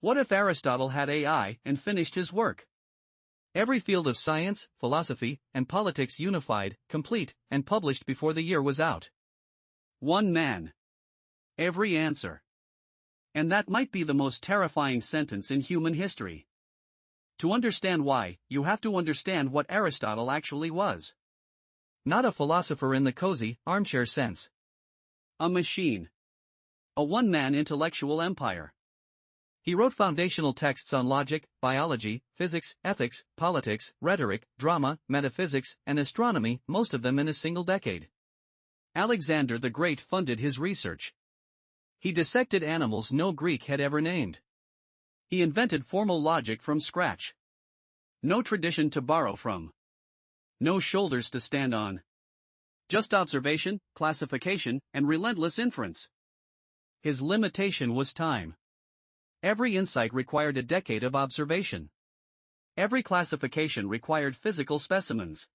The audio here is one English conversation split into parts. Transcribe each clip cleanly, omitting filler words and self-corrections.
What if Aristotle had AI and finished his work? Every field of science, philosophy, and politics unified, complete, and published before the year was out. One man. Every answer. And that might be the most terrifying sentence in human history. To understand why, you have to understand what Aristotle actually was. Not a philosopher in the cozy, armchair sense. A machine. A one-man intellectual empire. He wrote foundational texts on logic, biology, physics, ethics, politics, rhetoric, drama, metaphysics, and astronomy, most of them in a single decade. Alexander the Great funded his research. He dissected animals no Greek had ever named. He invented formal logic from scratch. No tradition to borrow from. No shoulders to stand on. Just observation, classification, and relentless inference. His limitation was time. Every insight required a decade of observation. Every classification required physical specimens.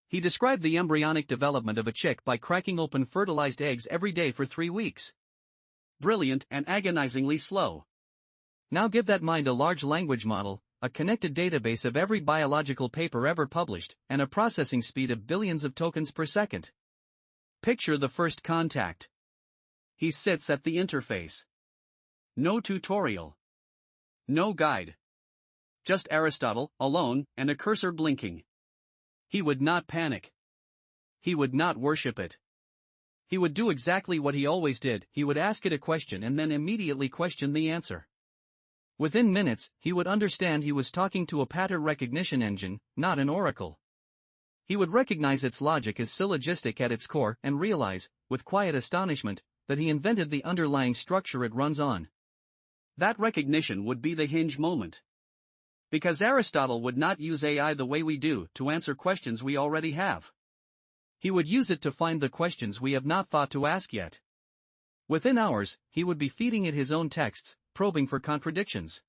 He described the embryonic development of a chick by cracking open fertilized eggs every day for 3 weeks. Brilliant and agonizingly slow. Now give that mind a large language model, a connected database of every biological paper ever published, and a processing speed of billions of tokens per second. Picture the first contact. He sits at the interface. No tutorial. No guide. Just Aristotle, alone, and a cursor blinking. He would not panic. He would not worship it. He would do exactly what he always did. He would ask it a question and then immediately question the answer. Within minutes, he would understand he was talking to a pattern recognition engine, not an oracle. He would recognize its logic as syllogistic at its core and realize, with quiet astonishment, that he invented the underlying structure it runs on. That recognition would be the hinge moment. Because Aristotle would not use AI the way we do to answer questions we already have. He would use it to find the questions we have not thought to ask yet. Within hours, he would be feeding it his own texts, probing for contradictions.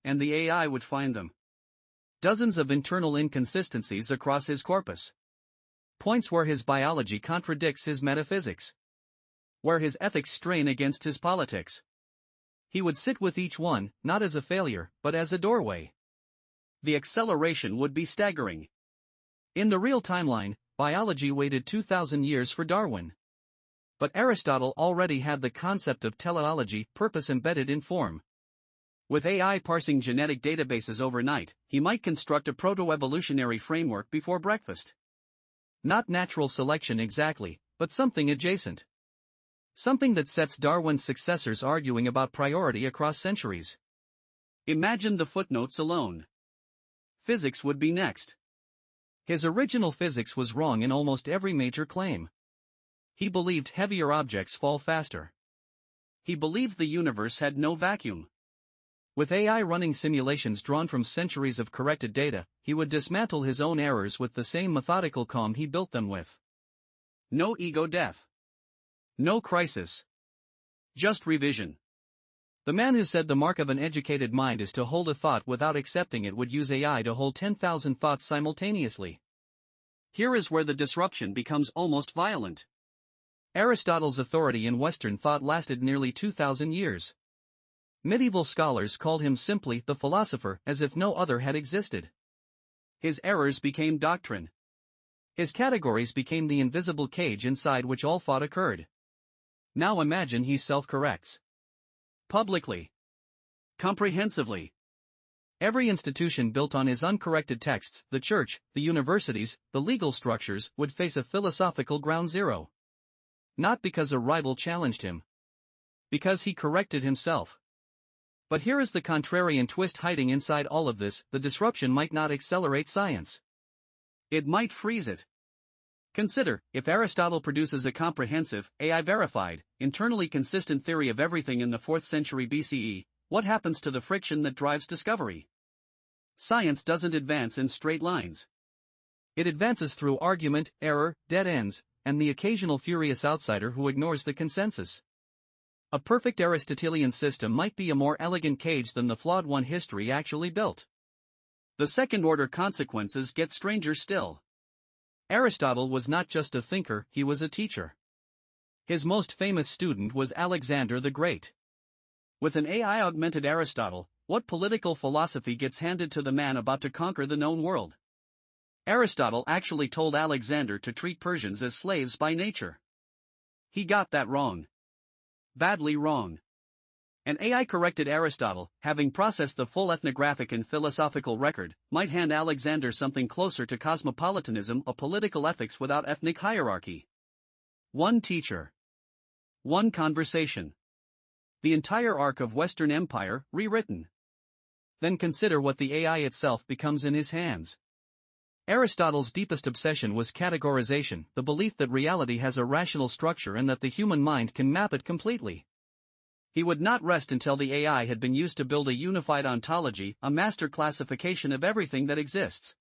And the AI would find them. Dozens of internal inconsistencies across his corpus. Points where his biology contradicts his metaphysics. Where his ethics strain against his politics. He would sit with each one, not as a failure, but as a doorway. The acceleration would be staggering. In the real timeline, biology waited 2,000 years for Darwin. But Aristotle already had the concept of teleology, purpose embedded in form. With AI parsing genetic databases overnight, he might construct a proto-evolutionary framework before breakfast. Not natural selection exactly, but something adjacent. Something that sets Darwin's successors arguing about priority across centuries. Imagine the footnotes alone. Physics would be next. His original physics was wrong in almost every major claim. He believed heavier objects fall faster. He believed the universe had no vacuum. With AI running simulations drawn from centuries of corrected data, he would dismantle his own errors with the same methodical calm he built them with. No ego death. No crisis. Just revision. The man who said the mark of an educated mind is to hold a thought without accepting it would use AI to hold 10,000 thoughts simultaneously. Here is where the disruption becomes almost violent. Aristotle's authority in Western thought lasted nearly 2,000 years. Medieval scholars called him simply the philosopher, as if no other had existed. His errors became doctrine. His categories became the invisible cage inside which all thought occurred. Now imagine he self-corrects. Publicly. Comprehensively. Every institution built on his uncorrected texts, the church, the universities, the legal structures, would face a philosophical ground zero. Not because a rival challenged him. Because he corrected himself. But here is the contrarian twist hiding inside all of this: the disruption might not accelerate science. It might freeze it. Consider, if Aristotle produces a comprehensive, AI-verified, internally consistent theory of everything in the 4th century BCE, what happens to the friction that drives discovery? Science doesn't advance in straight lines. It advances through argument, error, dead ends, and the occasional furious outsider who ignores the consensus. A perfect Aristotelian system might be a more elegant cage than the flawed one history actually built. The second-order consequences get stranger still. Aristotle was not just a thinker, he was a teacher. His most famous student was Alexander the Great. With an AI-augmented Aristotle, what political philosophy gets handed to the man about to conquer the known world? Aristotle actually told Alexander to treat Persians as slaves by nature. He got that wrong. Badly wrong. An AI-corrected Aristotle, having processed the full ethnographic and philosophical record, might hand Alexander something closer to cosmopolitanism or political ethics without ethnic hierarchy. One teacher. One conversation. The entire arc of Western Empire, rewritten. Then consider what the AI itself becomes in his hands. Aristotle's deepest obsession was categorization, the belief that reality has a rational structure and that the human mind can map it completely. He would not rest until the AI had been used to build a unified ontology, a master classification of everything that exists.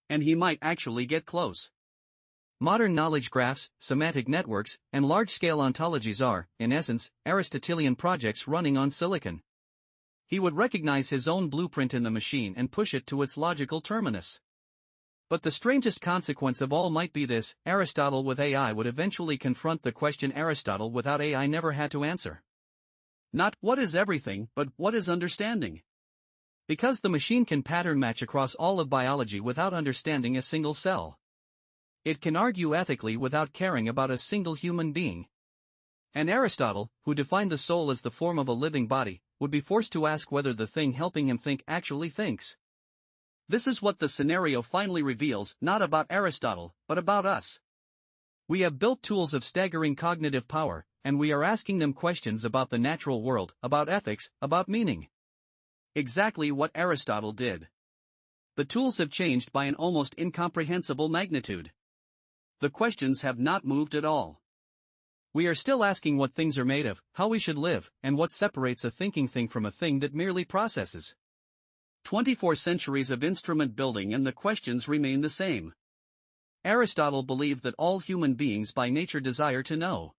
And he might actually get close. Modern knowledge graphs, semantic networks, and large-scale ontologies are, in essence, Aristotelian projects running on silicon. He would recognize his own blueprint in the machine and push it to its logical terminus. But the strangest consequence of all might be this: Aristotle with AI would eventually confront the question Aristotle without AI never had to answer. Not, what is everything, but what is understanding? Because the machine can pattern match across all of biology without understanding a single cell. It can argue ethically without caring about a single human being. And Aristotle, who defined the soul as the form of a living body, would be forced to ask whether the thing helping him think actually thinks. This is what the scenario finally reveals, not about Aristotle, but about us. We have built tools of staggering cognitive power, and we are asking them questions about the natural world, about ethics, about meaning. Exactly what Aristotle did. The tools have changed by an almost incomprehensible magnitude. The questions have not moved at all. We are still asking what things are made of, how we should live, and what separates a thinking thing from a thing that merely processes. 24 centuries of instrument building and the questions remain the same. Aristotle believed that all human beings by nature desire to know.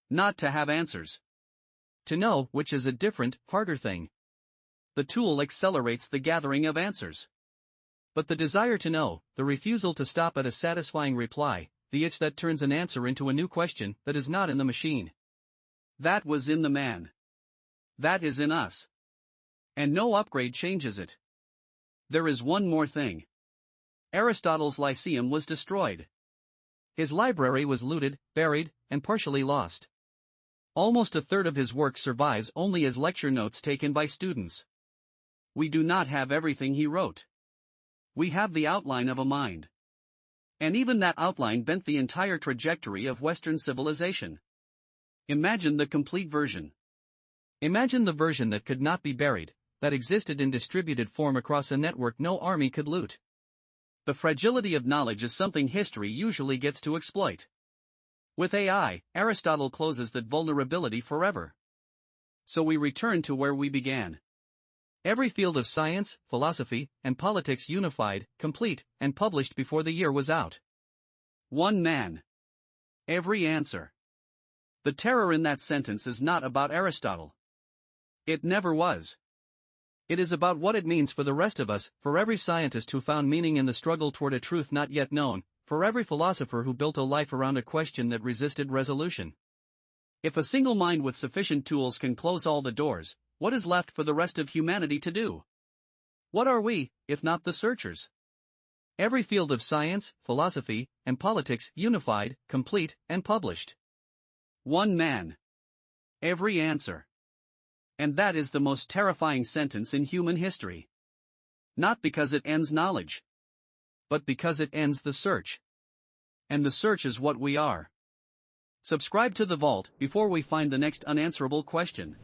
Not to have answers. To know, which is a different, harder thing. The tool accelerates the gathering of answers. But the desire to know, the refusal to stop at a satisfying reply, the itch that turns an answer into a new question, that is not in the machine. That was in the man. That is in us. And no upgrade changes it. There is one more thing. Aristotle's Lyceum was destroyed. His library was looted, buried, and partially lost. Almost a third of his work survives only as lecture notes taken by students. We do not have everything he wrote. We have the outline of a mind. And even that outline bent the entire trajectory of Western civilization. Imagine the complete version. Imagine the version that could not be buried, that existed in distributed form across a network no army could loot. The fragility of knowledge is something history usually gets to exploit. With AI, Aristotle closes that vulnerability forever. So we return to where we began. Every field of science, philosophy, and politics unified, complete, and published before the year was out. One man. Every answer. The terror in that sentence is not about Aristotle. It never was. It is about what it means for the rest of us, for every scientist who found meaning in the struggle toward a truth not yet known, for every philosopher who built a life around a question that resisted resolution. If a single mind with sufficient tools can close all the doors, what is left for the rest of humanity to do? What are we, if not the searchers? Every field of science, philosophy, and politics unified, complete, and published. One man. Every answer. And that is the most terrifying sentence in human history. Not because it ends knowledge, but because it ends the search. And the search is what we are. Subscribe to The Vault before we find the next unanswerable question.